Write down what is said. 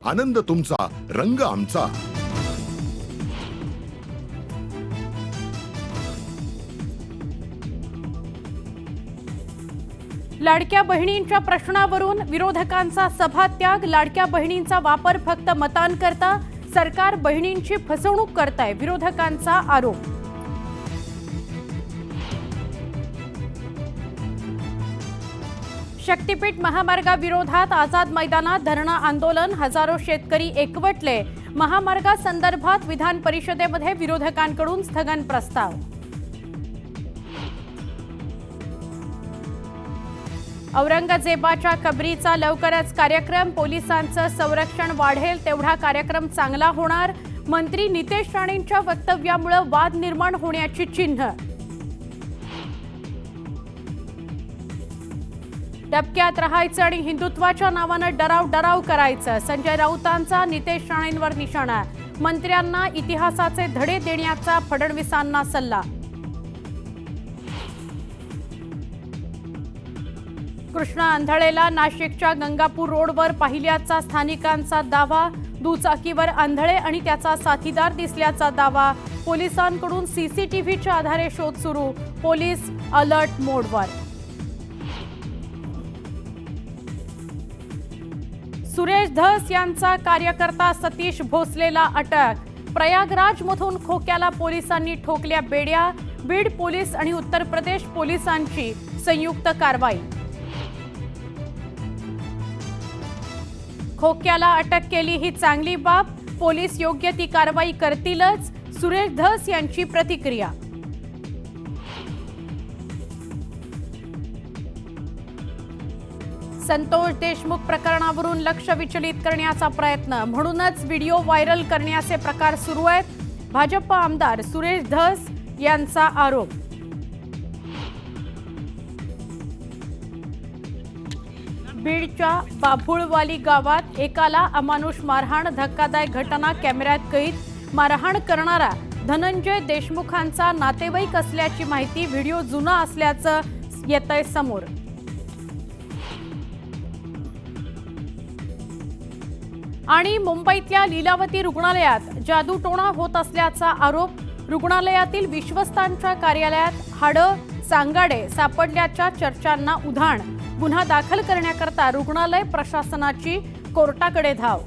आनंद तुमचा, रंग आमचा। लाडक्या बहिणींच्या प्रश्नावरून विरोधकांचा सभात्याग। लाडक्या बहिणींचा वापर फक्त मतांकरता, सरकार बहिणींची फसवणूक करताय, विरोधकांचा आरोप। शक्तीपीठ महामार्गाविरोधात आझाद मैदानात धरणं आंदोलन। हजारो शेतकरी एकवटले। महामार्गासंदर्भात विधान परिषदेमध्ये विरोधकांकडून स्थगन प्रस्ताव। औरंगजेबाच्या कबरीचा लवकरच कार्यक्रम। पोलिसांचं संरक्षण वाढेल तेवढा कार्यक्रम चांगला होणार। मंत्री नितेश राणेंच्या वक्तव्यामुळे वाद निर्माण होण्याची चिन्ह। डबक्यात राहायचं आणि हिंदुत्वाच्या नावानं डराव करायचं। संजय राऊतांचा नितेश राणेंवर निशाणा। मंत्र्यांना इतिहासाचे धडे देण्याचा फडणवीसांना सल्ला। कृष्णा आंधळेला नाशिकच्या गंगापूर रोडवर पाहिल्याचा स्थानिकांचा दावा। दुचाकीवर आंधळे आणि त्याचा साथीदार दिसल्याचा दावा। पोलिसांकडून सीसीटीव्हीच्या आधारे शोध सुरू। पोलीस अलर्ट मोडवर। सुरेश धस यांचा कार्यकर्ता सतीश भोसलेला अटक। प्रयागराजमधून खोक्याला पोलिसांनी ठोकल्या बेड्या। बीड पोलीस आणि उत्तर प्रदेश पोलिसांची संयुक्त कारवाई। खोक्याला अटक केली ही चांगली बाब। पोलीस योग्य ती कारवाई करतीलच। सुरेश धस यांची प्रतिक्रिया। संतोष देशमुख प्रकरणावरून लक्ष विचलित करण्याचा प्रयत्न, म्हणूनच व्हिडिओ व्हायरल करण्याचे प्रकार सुरू आहेत। भाजप आमदार सुरेश धस यांचा आरोप। बीडच्या बाभुळवाली गावात एकाला अमानुष मारहाण। धक्कादायक घटना कॅमेऱ्यात कैद। मारहाण करणारा धनंजय देशमुखांचा नातेवाईक असल्याची माहिती। व्हिडिओ जुना असल्याचं येतंय समोर। आणि मुंबईतल्या लीलावती रुग्णालयात जादूटोणा होत असल्याचा आरोप। रुग्णालयातील विश्वस्तांच्या कार्यालयात हाडं सांगाडे सापडल्याच्या चर्चांना उधाण। गुन्हा दाखल करण्याकरता रुग्णालय प्रशासनाची कोर्टाकडे धाव।